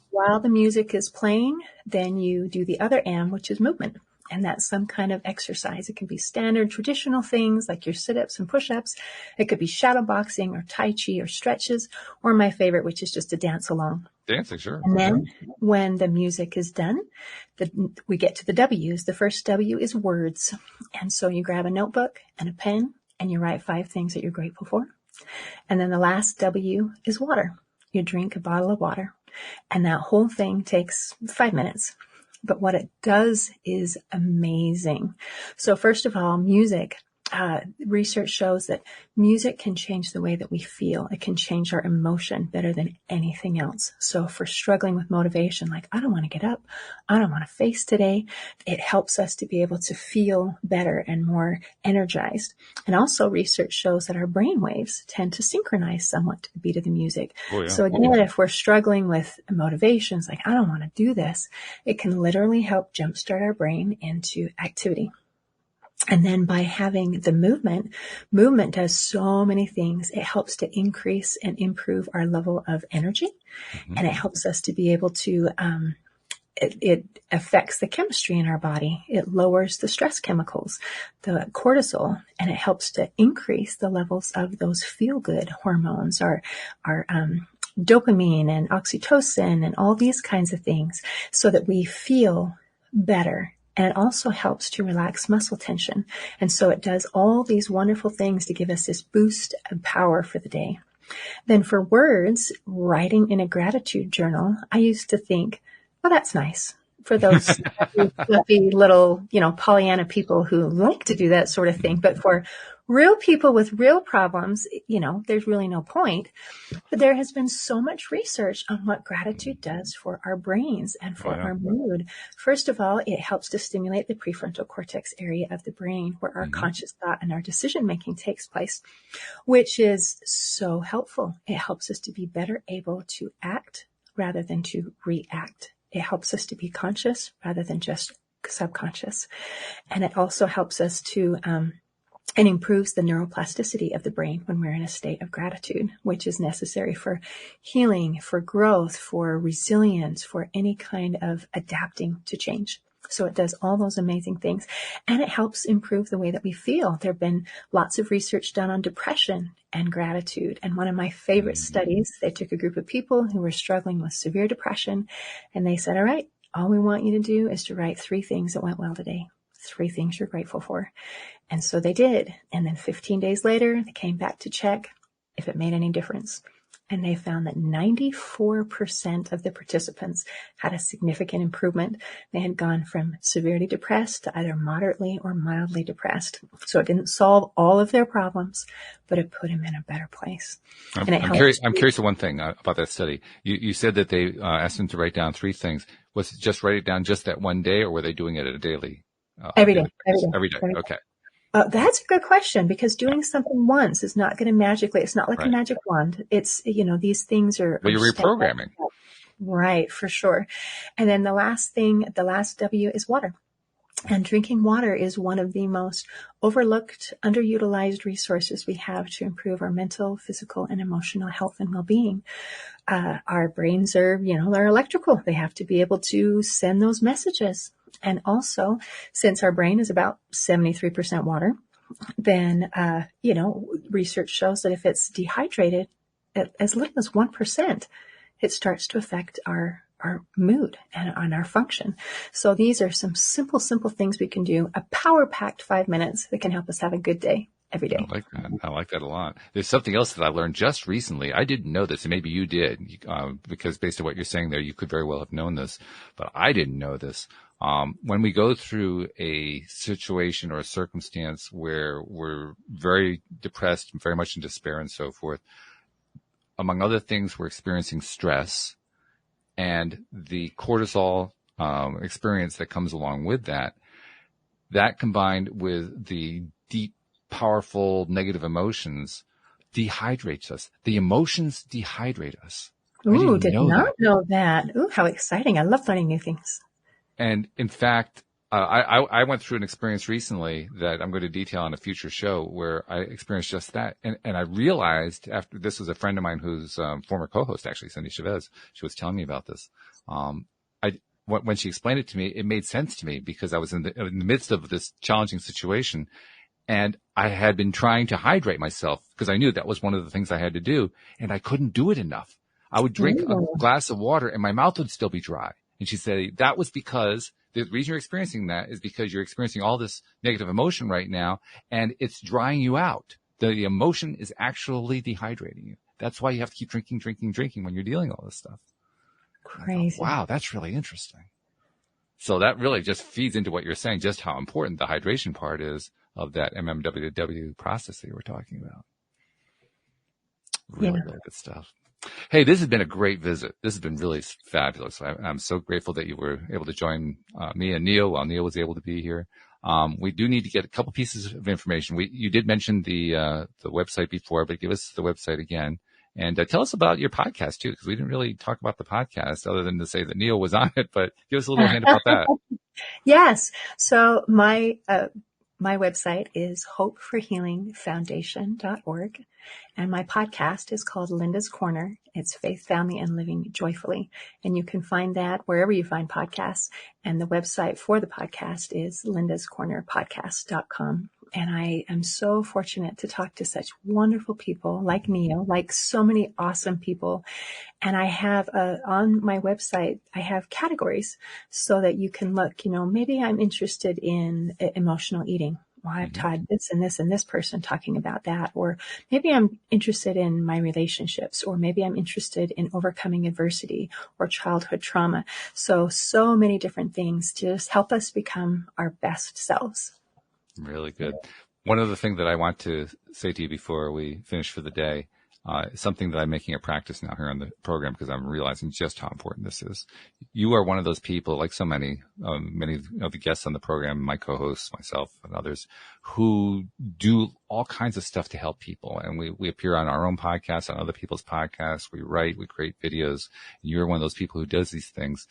[SPEAKER 4] While the music is playing, then you do the other M, which is movement. And that's some kind of exercise. It can be standard traditional things like your sit-ups and push-ups. It could be shadow boxing or Tai Chi or stretches, or my favorite, which is just to dance along.
[SPEAKER 2] Dancing, sure.
[SPEAKER 4] And then when the music is done, we get to the W's. The first W is words. And so you grab a notebook and a pen and you write 5 things that you're grateful for. And then the last W is water. You drink a bottle of water. And that whole thing takes 5 minutes. But what it does is amazing. So first of all, music. Research shows that music can change the way that we feel. It can change our emotion better than anything else. So if we're struggling with motivation, like, I don't want to get up, I don't want to face today, it helps us to be able to feel better and more energized. And also research shows that our brain waves tend to synchronize somewhat to the beat of the music.
[SPEAKER 2] Oh, yeah.
[SPEAKER 4] So again, if we're struggling with motivations, like, I don't want to do this, it can literally help jumpstart our brain into activity. And then by having the movement does so many things. It helps to increase and improve our level of energy. And it helps us to be able to, it affects the chemistry in our body. It lowers the stress chemicals, the cortisol, and it helps to increase the levels of those feel-good hormones, our dopamine and oxytocin and all these kinds of things, so that we feel better. And it also helps to relax muscle tension. And so it does all these wonderful things to give us this boost of power for the day. Then for words, writing in a gratitude journal, I used to think, well, that's nice for those fluffy little, Pollyanna people who like to do that sort of thing. But for real people with real problems, there's really no point. But there has been so much research on what gratitude does for our brains and for our mood. First of all, it helps to stimulate the prefrontal cortex area of the brain where our conscious thought and our decision making takes place, which is so helpful. It helps us to be better able to act rather than to react. It helps us to be conscious rather than just subconscious. And it also helps us to, and improves the neuroplasticity of the brain when we're in a state of gratitude, which is necessary for healing, for growth, for resilience, for any kind of adapting to change. So it does all those amazing things, and it helps improve the way that we feel. There have been lots of research done on depression and gratitude. And one of my favorite studies, they took a group of people who were struggling with severe depression, and they said, all right, all we want you to do is to write 3 things that went well today, 3 things you're grateful for. And so they did. And then 15 days later, they came back to check if it made any difference. And they found that 94% of the participants had a significant improvement. They had gone from severely depressed to either moderately or mildly depressed. So it didn't solve all of their problems, but it put them in a better place.
[SPEAKER 2] I'm curious of one thing about that study. You said that they asked them to write down 3 things. Was it just write it down just that one day, or were they doing it at a daily?
[SPEAKER 4] Every day.
[SPEAKER 2] Every day. Okay.
[SPEAKER 4] That's a good question, because doing something once is not going to magically, it's not like a magic wand. It's, these things are.
[SPEAKER 2] Well, you're reprogramming.
[SPEAKER 4] Right, for sure. And then the last W is water. And drinking water is one of the most overlooked, underutilized resources we have to improve our mental, physical, and emotional health and well-being. Our brains are, they're electrical. They have to be able to send those messages. And also, since our brain is about 73% water, then, research shows that if it's dehydrated at as little as 1%, it starts to affect our mood and our function. So these are some simple things we can do. A power-packed 5 minutes that can help us have a good day every day.
[SPEAKER 2] I like that a lot. There's something else that I learned just recently. I didn't know this, and maybe you did, because based on what you're saying there, you could very well have known this, but I didn't know this. When we go through a situation or a circumstance where we're very depressed, very much in despair and so forth, among other things, we're experiencing stress, and the cortisol experience that comes along with that combined with the deep, powerful negative emotions dehydrates us. The emotions dehydrate us.
[SPEAKER 4] Ooh, did not know that. Ooh, how exciting. I love learning new things.
[SPEAKER 2] And in fact, I went through an experience recently that I'm going to detail on a future show where I experienced just that. And I realized after, this was a friend of mine who's former co-host, actually, Cindy Chavez. She was telling me about this. When she explained it to me, it made sense to me, because I was in the midst of this challenging situation, and I had been trying to hydrate myself because I knew that was one of the things I had to do, and I couldn't do it enough. I would drink a glass of water and my mouth would still be dry. And she said, that was because the reason you're experiencing that is because you're experiencing all this negative emotion right now, and it's drying you out. The emotion is actually dehydrating you. That's why you have to keep drinking when you're dealing with all this stuff.
[SPEAKER 4] Crazy.
[SPEAKER 2] Thought, wow, that's really interesting. So that really just feeds into what you're saying, just how important the hydration part is of that MMWW process that you were talking about. Really good stuff. Hey, this has been a great visit. This has been really fabulous. I'm so grateful that you were able to join me and Neil while Neil was able to be here. We do need to get a couple pieces of information. You did mention the website before, but give us the website again. And tell us about your podcast, too, because we didn't really talk about the podcast other than to say that Neil was on it. But give us a little hint about that.
[SPEAKER 4] Yes. So my website is hopeforhealingfoundation.org. And my podcast is called Linda's Corner. It's Faith, Family, and Living Joyfully. And you can find that wherever you find podcasts. And the website for the podcast is lindascornerpodcast.com. And I am so fortunate to talk to such wonderful people like Neil, like so many awesome people. And I have on my website, I have categories so that you can look, maybe I'm interested in emotional eating. Well, I've had this and this and this person talking about that. Or maybe I'm interested in my relationships, or maybe I'm interested in overcoming adversity or childhood trauma. So many different things to just help us become our best selves.
[SPEAKER 2] Really good. One other thing that I want to say to you before we finish for the day, something that I'm making a practice now here on the program, because I'm realizing just how important this is. You are one of those people, like so many of the guests on the program, my co-hosts, myself, and others, who do all kinds of stuff to help people. And we appear on our own podcasts, on other people's podcasts. We write, we create videos. And you're one of those people who does these things.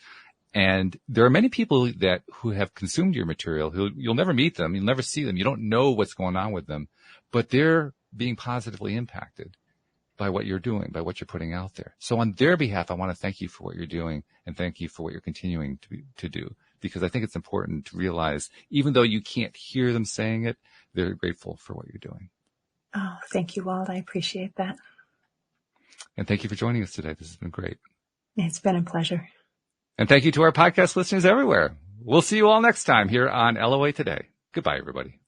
[SPEAKER 2] And there are many people who have consumed your material who you'll never meet them. You'll never see them. You don't know what's going on with them, but they're being positively impacted by what you're doing, by what you're putting out there. So on their behalf, I want to thank you for what you're doing and thank you for what you're continuing to do, because I think it's important to realize, even though you can't hear them saying it, they're grateful for what you're doing.
[SPEAKER 4] Oh, thank you, Walt. I appreciate that.
[SPEAKER 2] And thank you for joining us today. This has been great.
[SPEAKER 4] It's been a pleasure.
[SPEAKER 2] And thank you to our podcast listeners everywhere. We'll see you all next time here on LOA Today. Goodbye, everybody.